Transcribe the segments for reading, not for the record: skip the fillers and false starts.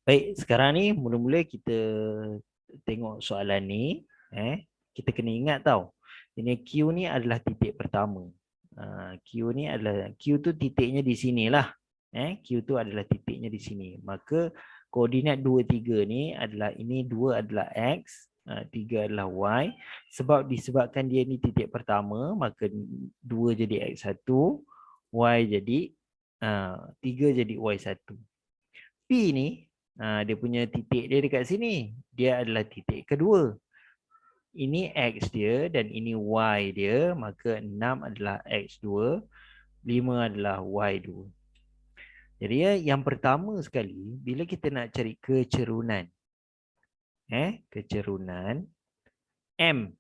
Baik, sekarang ni mula-mula kita tengok soalan ni. Kita kena ingat tau. Ini Q ni adalah titik pertama. Q ni adalah, Q tu titiknya di sinilah. Q tu adalah titiknya di sini. Maka koordinat 2, 3 ni adalah, ini 2 adalah X, 3 adalah Y. Disebabkan dia ni titik pertama, maka 2 jadi X1, Y jadi 3 jadi Y1. P ni dia punya titik dia dekat sini. Dia adalah titik kedua. Ini X dia dan ini Y dia. Maka 6 adalah X2. 5 adalah Y2. Jadi yang pertama sekali, bila kita nak cari kecerunan. Kecerunan M.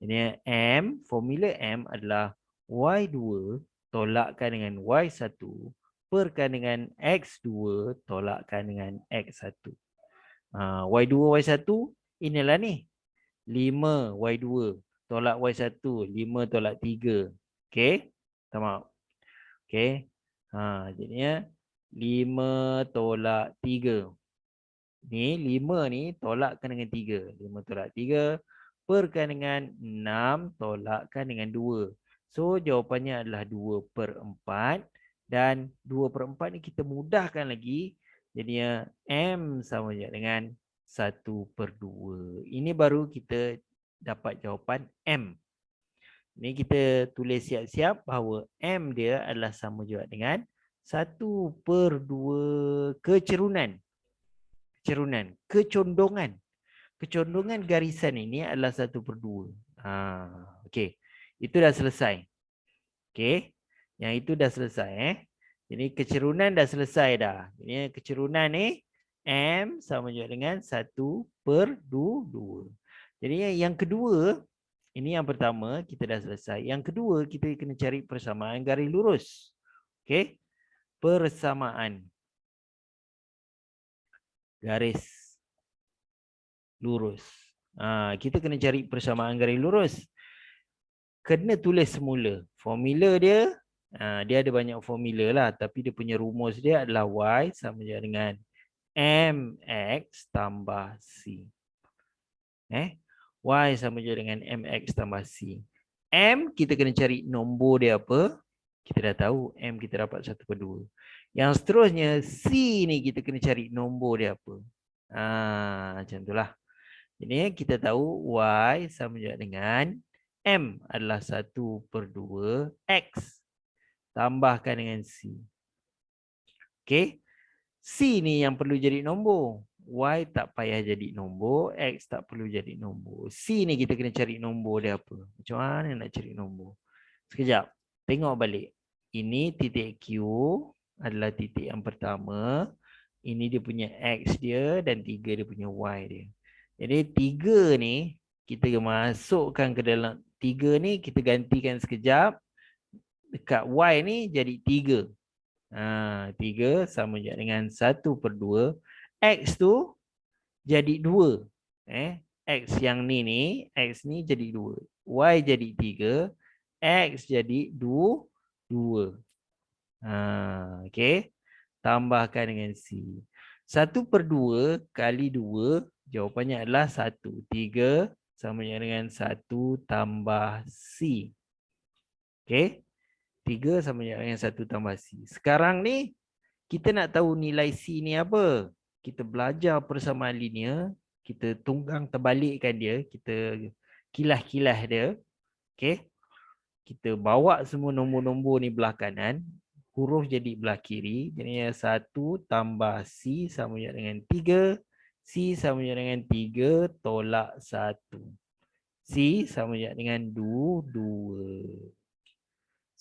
Jadi M, formula M adalah Y2 tolakkan dengan Y1 perkan dengan X2 tolakkan dengan X1. Y2, Y1 inilah ni. 5 Y2 tolak Y1, 5 tolak 3. Okey? Tamam. Okey. Jadinya 5 tolak 3. Ni 5 ni tolakkan dengan 3. 5 tolak 3 perkan dengan 6 tolakkan dengan 2. So jawapannya adalah 2/4. Dan 2/4 ni kita mudahkan lagi. Jadinya M sama je dengan 1/2. Ini baru kita dapat jawapan M. Ni kita tulis siap-siap bahawa M dia adalah sama juga dengan 1/2 kecerunan. Kecondongan. Kecondongan garisan ini adalah 1/2. Okey. Itu dah selesai. Okey. Yang itu dah selesai. Jadi kecerunan dah selesai dah. Jadi kecerunan ni M sama juga dengan 1/2. Jadi yang kedua, ini yang pertama kita dah selesai. Yang kedua kita kena cari persamaan garis lurus. Okey. Persamaan garis lurus. Kita kena cari persamaan garis lurus. Kena tulis semula. Formula dia, dia ada banyak formula lah. Tapi dia punya rumus dia adalah Y sama dengan MX tambah C. Y sama dengan MX tambah C. M kita kena cari nombor dia apa. Kita dah tahu M kita dapat 1/2. Yang seterusnya C ni kita kena cari nombor dia apa. Macam itulah. Jadi kita tahu Y sama dengan M adalah 1/2 X. Tambahkan dengan C. Okey. C ni yang perlu jadi nombor. Y tak payah jadi nombor. X tak perlu jadi nombor. C ni kita kena cari nombor dia apa. Macam mana nak cari nombor? Sekejap. Tengok balik. Ini titik Q adalah titik yang pertama. Ini dia punya X dia dan 3 dia punya Y dia. Jadi 3 ni kita masukkan ke dalam 3 ni kita gantikan sekejap. Dekat Y ni jadi 3. 3 sama je dengan 1/2. X tu jadi 2. X yang ni X ni jadi 2. Y jadi 3. X jadi 2. Okey. Tambahkan dengan C. 1/2 kali 2, jawapannya adalah 1. 3 sama dengan 1 tambah C. Okey. 3 sama dengan 1 tambah C. Sekarang ni, kita nak tahu nilai C ni apa. Kita belajar persamaan linear. Kita tunggang terbalikkan dia. Kita kilah-kilah dia. Okey. Kita bawa semua nombor-nombor ni belah kanan. Huruf jadi belah kiri. Jadi 1 tambah C sama dengan 3. C sama dengan 3 tolak 1. C sama dengan 2.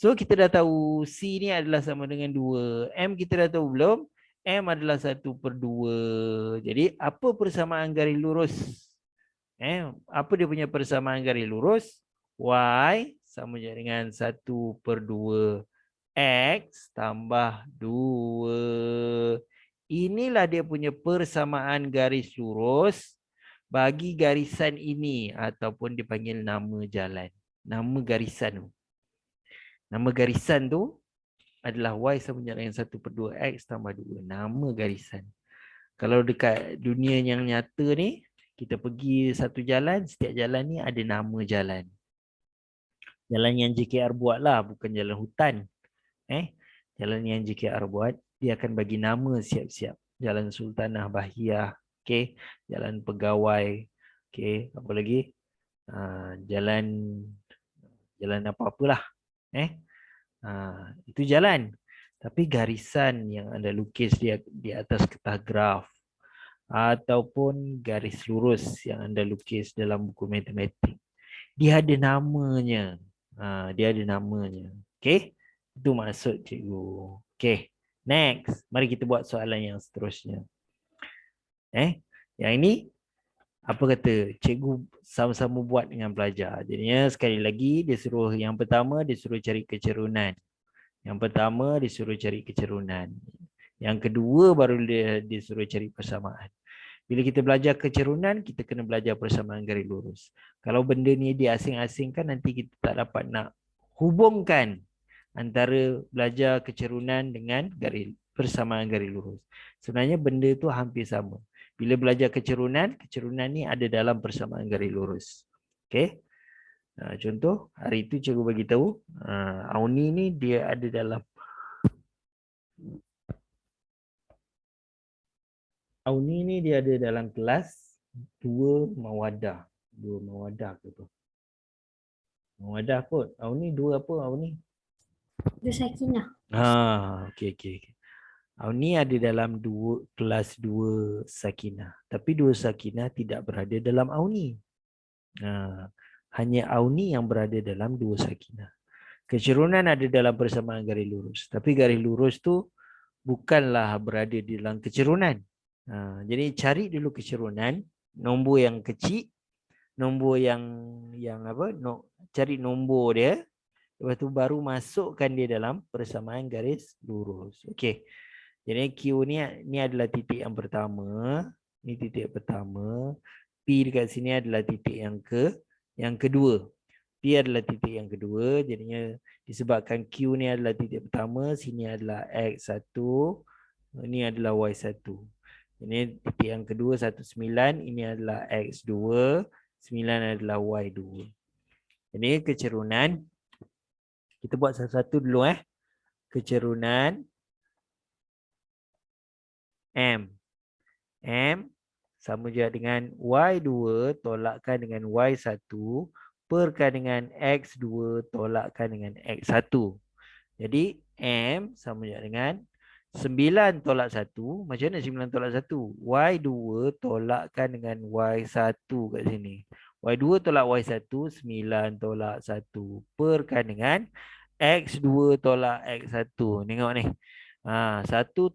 So kita dah tahu C ni adalah sama dengan 2. M kita dah tahu belum? M adalah 1/2. Jadi apa persamaan garis lurus? Apa dia punya persamaan garis lurus? Y sama dengan 1/2 X tambah 2. Inilah dia punya persamaan garis lurus bagi garisan ini ataupun dipanggil nama jalan. Nama garisan tu. Nama garisan tu adalah Y sama dengan 1/2 X tambah 2. Nama garisan. Kalau dekat dunia yang nyata ni, kita pergi satu jalan, setiap jalan ni ada nama jalan. Jalan yang JKR buat lah, bukan jalan hutan. Jalan yang JKR buat, dia akan bagi nama siap-siap. Jalan Sultanah Bahiyah, okay? Jalan Pegawai, okay? Apa lagi? Jalan apa-apalah. Itu jalan. Tapi garisan yang anda lukis di atas kertas graf ataupun garis lurus yang anda lukis dalam buku matematik, dia ada namanya. Dia ada namanya. Okey? Itu maksud cikgu. Okey. Next, mari kita buat soalan yang seterusnya. Yang ini apa kata cikgu sama-sama buat dengan pelajar. Jadinya sekali lagi dia suruh yang pertama dia suruh cari kecerunan. Yang pertama dia suruh cari kecerunan. Yang kedua baru dia suruh cari persamaan. Bila kita belajar kecerunan, kita kena belajar persamaan garis lurus. Kalau benda ni diasing-asingkan, nanti kita tak dapat nak hubungkan antara belajar kecerunan dengan persamaan garis lurus. Sebenarnya benda tu hampir sama. Bila belajar kecerunan, kecerunan ni ada dalam persamaan garis lurus. Okey? Contoh, hari itu cikgu bagi tahu, Auni ni dia ada dalam Auni ni dia ada dalam kelas 2 Mawadah. 2 Mawadah ke tu? Mawadah kot. Auni 2 apa Auni? 2 Sakinah. Okey. Auni ada dalam kelas 2 Sakinah. Tapi 2 Sakinah tidak berada dalam Auni. Hanya Auni yang berada dalam 2 Sakinah. Kecerunan ada dalam persamaan garis lurus. Tapi garis lurus tu bukanlah berada di dalam kecerunan. Jadi cari dulu kecerunan, nombor yang kecil, nombor yang apa? Cari nombor dia, lepas tu baru masukkan dia dalam persamaan garis lurus. Okey. Jadi Q ni adalah titik yang pertama, ni titik pertama. P dekat sini adalah titik yang kedua. P adalah titik yang kedua, jadinya disebabkan Q ni adalah titik pertama, sini adalah X1, ini adalah Y1. Ini titik yang kedua 19, ini adalah X2, 9 adalah Y2. Ini kecerunan. Kita buat satu-satu dulu Kecerunan M. M sama juga dengan Y2 tolakkan dengan Y1 perkan dengan X2 tolakkan dengan X1. Jadi M sama juga dengan 9 tolak 1. Macam mana 9 tolak 1? Y2 tolakkan dengan Y1 kat sini. Y2 tolak Y1, 9 tolak 1. Perkan dengan X2 tolak X1. Tengok ni. 1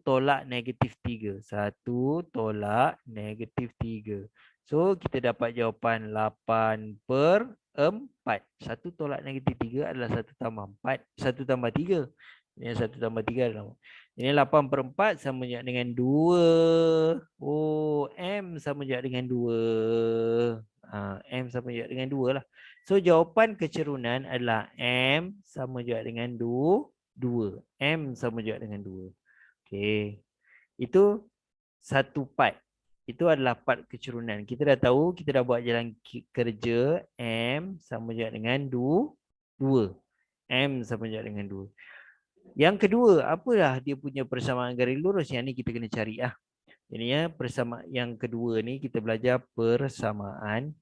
tolak negatif 3. 1 tolak negatif 3. So, kita dapat jawapan 8/4. 1 tolak negatif 3 adalah 1 tambah 4. 1 tambah 3. Ini 1 tambah 3 adalah. Ini 8/4 sama juga dengan 2. Oh, M sama juga dengan 2. M sama juga dengan 2 lah. So, jawapan kecerunan adalah M sama juga dengan 2. M sama juga dengan 2. Okey. Itu satu part. Itu adalah part kecerunan. Kita dah tahu, kita dah buat jalan kerja M sama juga dengan 2. M sama juga dengan 2. Yang kedua, apalah dia punya persamaan garis lurus? Yang ni kita kena cari lah. Jadi persamaan yang kedua ni kita belajar persamaan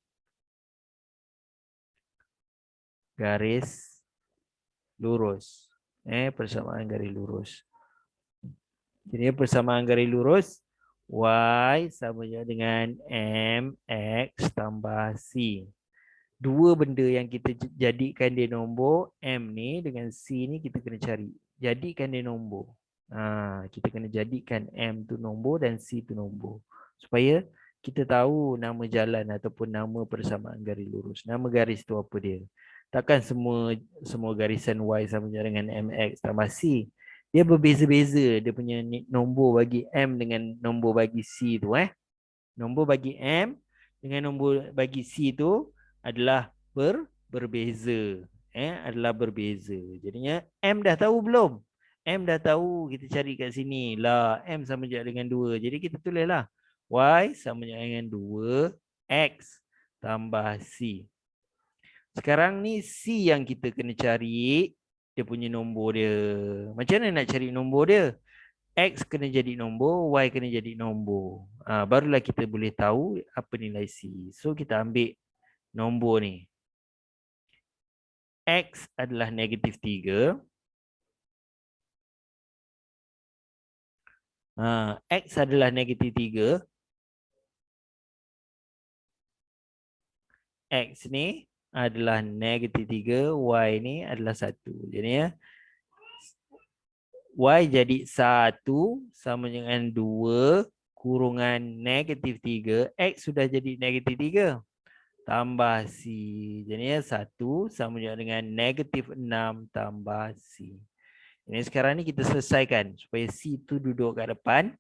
garis lurus. Persamaan garis lurus. Jadi persamaan garis lurus Y sama dengan MX tambah C. Dua benda yang kita jadikan dia nombor, M ni dengan C ni kita kena cari. Jadikan dia nombor. Kita kena jadikan M tu nombor dan C tu nombor. Supaya kita tahu nama jalan ataupun nama persamaan garis lurus. Nama garis tu apa dia. Takkan semua garisan Y sama dengan MX tambah C. Dia berbeza-beza dia punya nombor bagi M dengan nombor bagi C tu. Nombor bagi M dengan nombor bagi C tu adalah berbeza. Adalah berbeza. Jadinya M dah tahu belum? M dah tahu, kita cari kat sini. Lah, M sama je dengan 2. Jadi kita tulislah. Y sama je dengan 2. X tambah C. Sekarang ni C yang kita kena cari. Dia punya nombor dia. Macam mana nak cari nombor dia? X kena jadi nombor, Y kena jadi nombor. Barulah kita boleh tahu apa nilai C. So kita ambil nombor ni. X adalah negatif 3. X adalah negatif 3. X ni adalah negatif 3. Y ni adalah 1. Jadi ya, Y jadi 1 sama dengan 2 kurungan negatif 3. X sudah jadi negatif 3. Tambah C. Jadi ya, 1 sama dengan negatif 6 tambah C. Ini sekarang ni kita selesaikan supaya C itu duduk kat depan.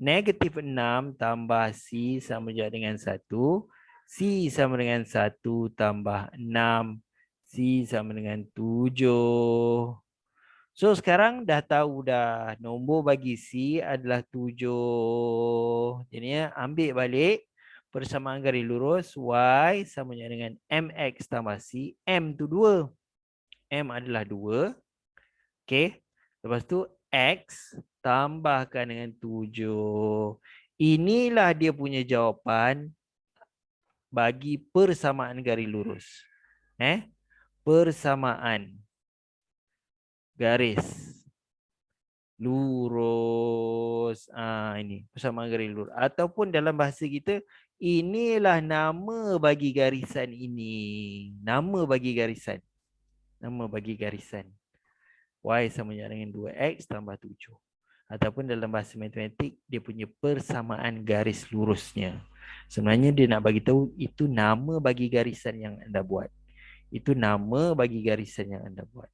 Negatif 6 tambah C sama dengan 1. C sama dengan 1 tambah 6. C sama dengan 7. So sekarang dah tahu dah nombor bagi C adalah 7. Jadi ya, ambil balik persamaan garis lurus Y sama dengan MX tambah C. M tu 2. M adalah 2. Okey. Lepas tu X tambahkan dengan 7. Inilah dia punya jawapan bagi persamaan garis lurus. Persamaan garis lurus. Ini persamaan garis lurus. Ataupun dalam bahasa kita, inilah nama bagi garisan ini. Nama bagi garisan. Nama bagi garisan. Y sama dengan 2X tambah 7. Ataupun dalam bahasa matematik, dia punya persamaan garis lurusnya. Sebenarnya dia nak bagi tahu itu nama bagi garisan yang anda buat. Itu nama bagi garisan yang anda buat.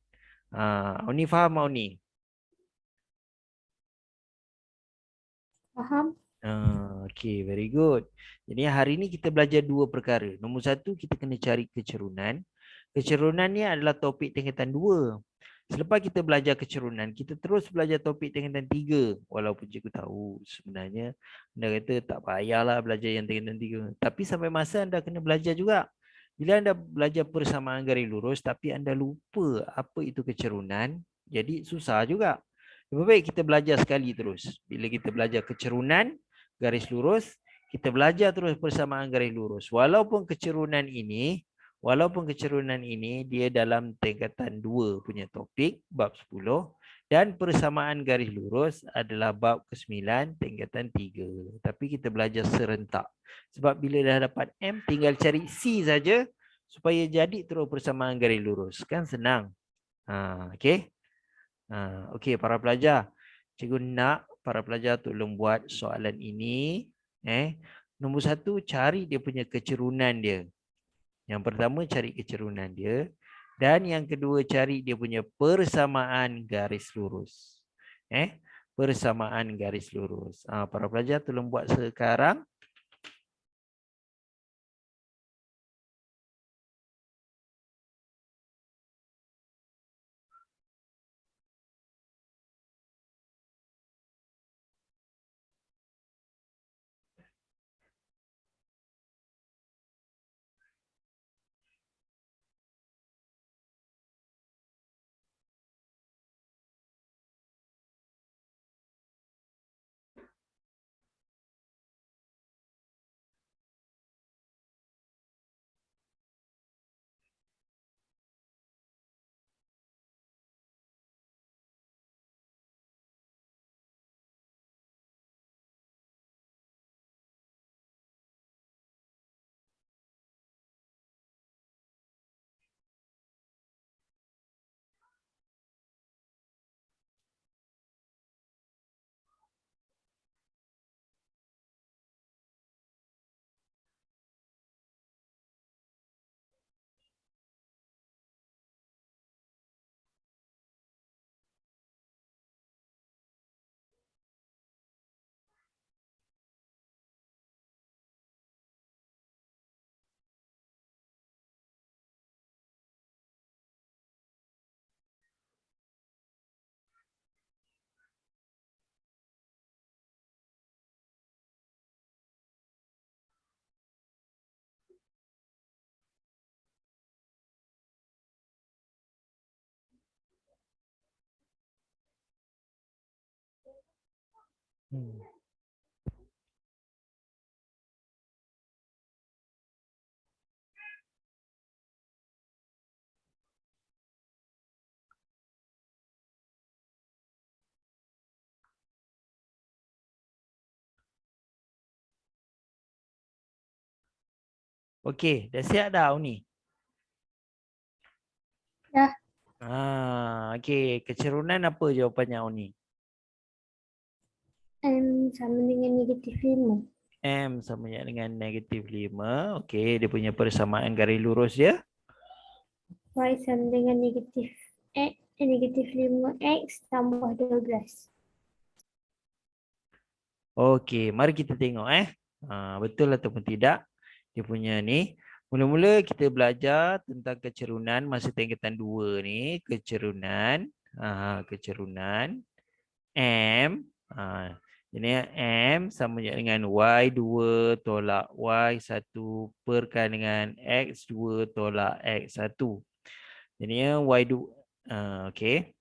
Auni faham, Auni? Faham? Okay, very good. Jadi hari ini kita belajar dua perkara. Nombor satu, kita kena cari kecerunan. Kecerunan ni adalah topik tingkatan 2. Selepas kita belajar kecerunan, kita terus belajar topik tingkatan 3. Walaupun cikgu tahu sebenarnya anda kata tak payahlah belajar yang tingkatan 3. Tapi sampai masa anda kena belajar juga. Bila anda belajar persamaan garis lurus tapi anda lupa apa itu kecerunan, jadi susah juga. Lebih baik kita belajar sekali terus. Bila kita belajar kecerunan garis lurus, kita belajar terus persamaan garis lurus. Walaupun kecerunan ini dia dalam tingkatan 2 punya topik, bab 10. Dan persamaan garis lurus adalah bab ke-9, tingkatan 3. Tapi kita belajar serentak. Sebab bila dah dapat M, tinggal cari C saja supaya jadi terus persamaan garis lurus. Kan senang. Okey. Okey, para pelajar. Cikgu nak para pelajar tolong buat soalan ini. Nombor 1, cari dia punya kecerunan dia. Yang pertama cari kecerunan dia. Dan yang kedua cari dia punya persamaan garis lurus. Persamaan garis lurus. Para pelajar tolong buat sekarang. Okey, dah siap dah Uni? Dah. Okey, kecerunan apa jawapannya Uni? M sama dengan negatif 5. M sama dengan negatif 5. Okey, dia punya persamaan garis lurus dia. Y sama dengan negatif negatif 5X tambah 12. Okey, mari kita tengok betul ataupun tidak dia punya ni. Mula-mula kita belajar tentang kecerunan masa tingkatan 2 ni, kecerunan M. Jadi M sama dengan Y2 tolak Y1 perkan dengan X2 tolak X1. Jadi Y2 okey.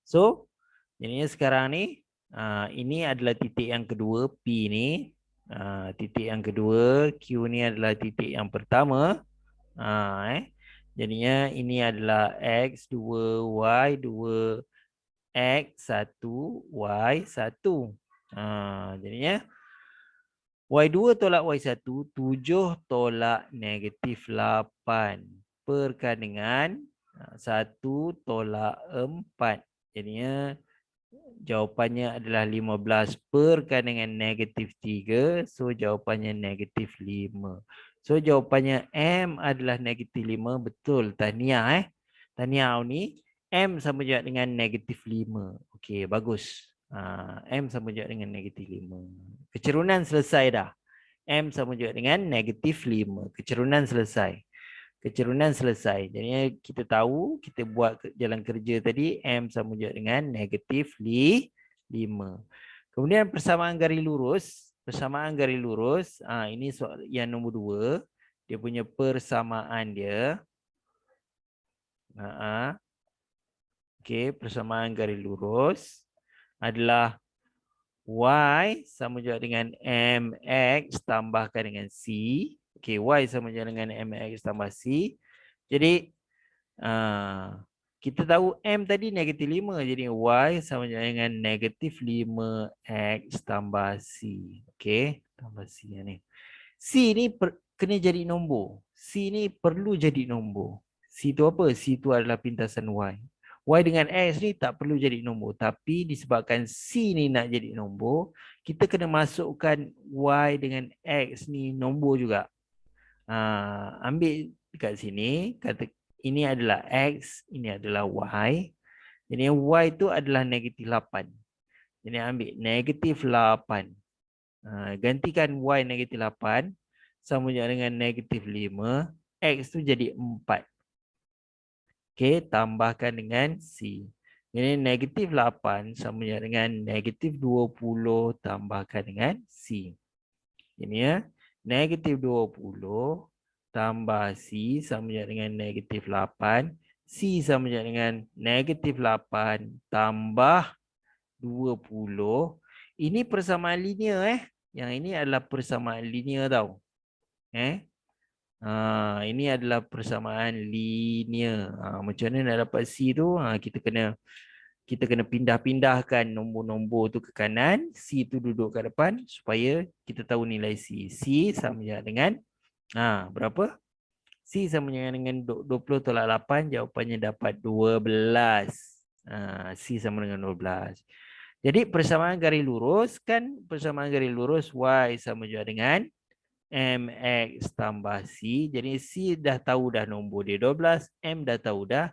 So, jadinya sekarang ni ini adalah titik yang kedua P ni. Titik yang kedua Q ni adalah titik yang pertama. Jadinya ini adalah X2 Y2 X1 Y1. Jadinya Y2 tolak Y1 7 tolak negatif 8 perkan dengan 1 tolak 4. Jadinya jawapannya adalah 15 perkan dengan negatif 3. So jawapannya negatif 5. So jawapannya M adalah negatif 5. Betul. Tahniah Tahniah ni. M sama juga dengan negatif 5. Okey, bagus. M sama juga dengan negatif 5. Kecerunan selesai dah. M sama juga dengan negatif 5. Kecerunan selesai. Kecerunan selesai. Jadi kita tahu, kita buat jalan kerja tadi, M sama juga dengan negatif 5. Kemudian persamaan garis lurus. Persamaan garis lurus, ini soal yang nombor 2. Dia punya persamaan dia. Okey, persamaan garis lurus adalah Y sama juga dengan MX tambahkan dengan C. Okey, Y sama juga dengan MX tambah C. Jadi, kita tahu M tadi negatif 5. Jadi, Y sama juga dengan negatif 5X tambah C. Okey, tambah C ni. C ni kena jadi nombor. C ni perlu jadi nombor. C tu apa? C tu adalah pintasan Y. Y dengan X ni tak perlu jadi nombor. Tapi disebabkan C ni nak jadi nombor, kita kena masukkan Y dengan X ni nombor juga. Ambil dekat sini, kata ini adalah X, ini adalah Y. Jadi Y tu adalah negatif 8. Jadi ambil negatif 8. Gantikan Y negatif 8 sama juga dengan negatif 5. X tu jadi 4. Okey, tambahkan dengan C. Jadi negatif 8 sama juga dengan negatif 20 tambahkan dengan C. Ini ya. Negatif 20 tambah C sama juga dengan negatif 8. C sama juga dengan negatif 8 tambah 20. Ini persamaan linear Yang ini adalah persamaan linear tau. Ini adalah persamaan linear. Macam mana nak dapat C tu? Kita kena pindah-pindahkan nombor-nombor tu ke kanan, C tu duduk kat depan supaya kita tahu nilai C. C sama dengan berapa? C sama dengan 20 tolak 8, jawapannya dapat 12. C sama dengan 12. Jadi persamaan garis lurus kan, persamaan garis lurus Y sama juga dengan MX tambah C. Jadi C dah tahu dah nombor dia 12. M dah tahu dah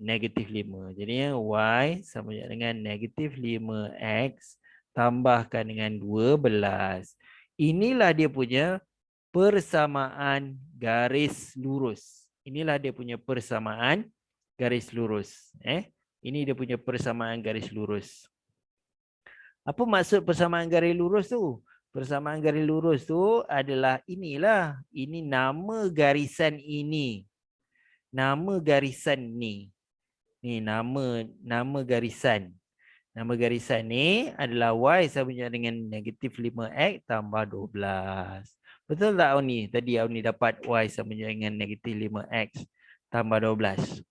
negatif 5. Jadi Y sama dengan negatif 5X tambahkan dengan 12. Inilah dia punya persamaan garis lurus. Inilah dia punya persamaan garis lurus. Ini dia punya persamaan garis lurus. Apa maksud persamaan garis lurus tu? Persamaan garis lurus tu adalah inilah. Ini nama garisan ini. Nama garisan ni. Ni nama garisan. Nama garisan ni adalah Y sama dengan negatif 5X tambah 12. Betul tak Auni? Tadi Auni dapat Y sama dengan negatif 5X tambah 12.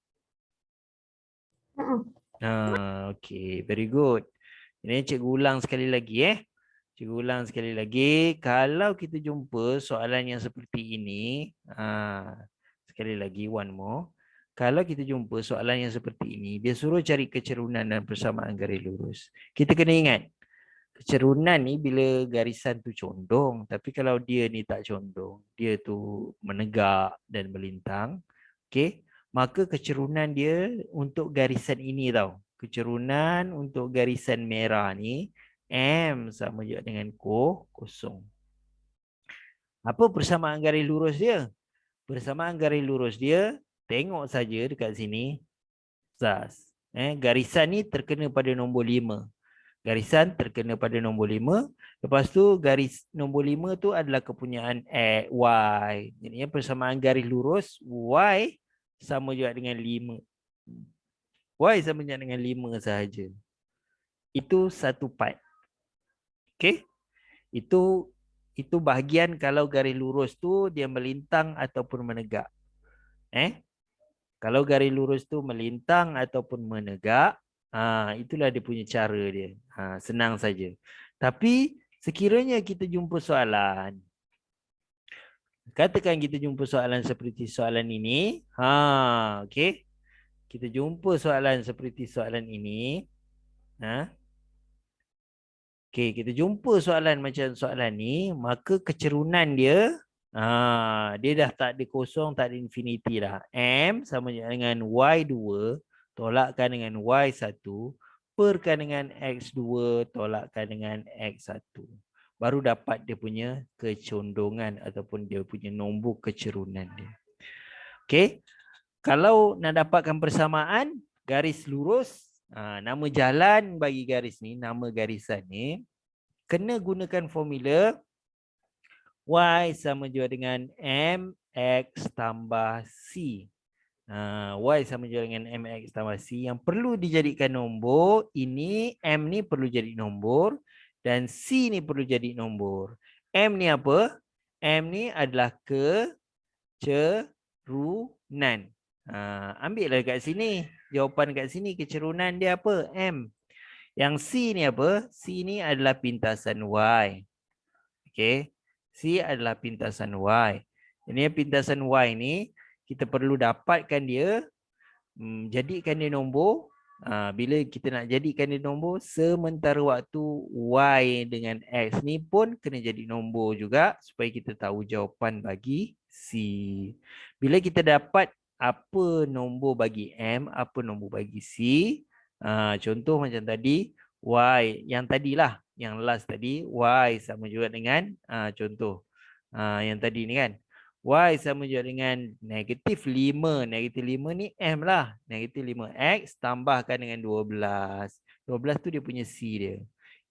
Okay, very good. Ini cikgu ulang sekali lagi . Cikgu ulang sekali lagi. Kalau kita jumpa soalan yang seperti ini. Sekali lagi, one more. Kalau kita jumpa soalan yang seperti ini, dia suruh cari kecerunan dan persamaan garis lurus. Kita kena ingat, kecerunan ni bila garisan tu condong. Tapi kalau dia ni tak condong, dia tu menegak dan melintang. Okay. Maka kecerunan dia untuk garisan ini tau. Kecerunan untuk garisan merah ni, M sama juga dengan kosong. Apa persamaan garis lurus dia? Persamaan garis lurus dia, tengok saja dekat sini. Garisan ni terkena pada nombor 5. Garisan terkena pada nombor 5. Lepas tu garis nombor 5 tu adalah kepunyaan Y. Jadi persamaan garis lurus Y sama juga dengan 5. Y sama juga dengan 5 sahaja. Itu satu part. Okey? Itu bahagian kalau garis lurus tu dia melintang ataupun menegak. Kalau garis lurus tu melintang ataupun menegak, itulah dia punya cara dia. Senang saja. Tapi sekiranya kita jumpa soalan, katakan kita jumpa soalan seperti soalan ini, okey. Kita jumpa soalan seperti soalan ini, okey, kita jumpa soalan macam soalan ni, maka kecerunan dia, dia dah tak ada kosong, tak ada infinity dah. M sama dengan Y2 tolakkan dengan Y1 perkan dengan X2 tolakkan dengan X1. Baru dapat dia punya kecondongan ataupun dia punya nombor kecerunan dia. Okey. Kalau nak dapatkan persamaan garis lurus, nama jalan bagi garis ni, nama garisan ni, kena gunakan formula Y sama juga dengan MX tambah C. Y sama juga dengan MX tambah C. Yang perlu dijadikan nombor, ini M ni perlu jadi nombor dan C ni perlu jadi nombor. M ni apa? M ni adalah kecerunan. Ambillah kat sini. Jawapan kat sini kecerunan dia apa? M. Yang C ni apa? C ni adalah pintasan Y. Okey. C adalah pintasan Y. Ini pintasan Y ni kita perlu dapatkan dia, jadikan dia nombor. Bila kita nak jadikan dia nombor, sementara waktu Y dengan X ni pun kena jadi nombor juga supaya kita tahu jawapan bagi C. Bila kita dapat apa nombor bagi M, apa nombor bagi C, contoh macam tadi, Y yang tadilah, yang last tadi, Y sama juga dengan contoh yang tadi ni kan, Y sama juga dengan negatif 5. Negatif 5 ni M lah. Negatif 5X tambahkan dengan 12. 12 tu dia punya C dia.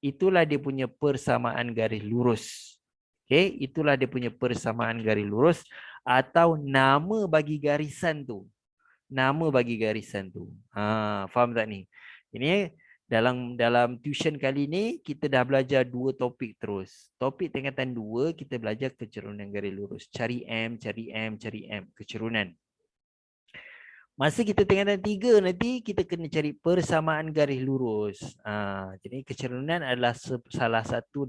Itulah dia punya persamaan garis lurus. Okay, itulah dia punya persamaan garis lurus atau nama bagi garisan tu. Nama bagi garisan tu. Faham tak ni? Ini dalam tuition kali ni kita dah belajar 2 topik terus. Topik tingkatan 2 kita belajar kecerunan garis lurus. Cari M, cari M, cari M. Kecerunan. Masa kita tingkatan 3 nanti kita kena cari persamaan garis lurus. Jadi kecerunan adalah salah satu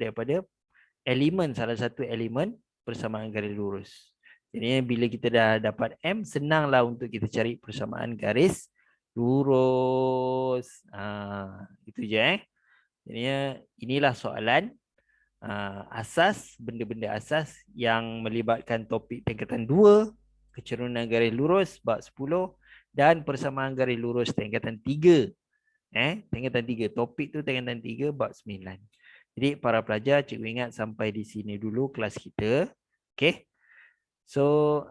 elemen persamaan garis lurus. Jadi bila kita dah dapat M, senanglah untuk kita cari persamaan garis lurus. Itu je. Jadi inilah soalan asas, benda-benda asas yang melibatkan topik tingkatan 2, kecerunan garis lurus bab 10 dan persamaan garis lurus tingkatan 3. Tingkatan 3, topik tu tingkatan 3 bab 9. Jadi para pelajar, cikgu ingat sampai di sini dulu kelas kita. Okey. So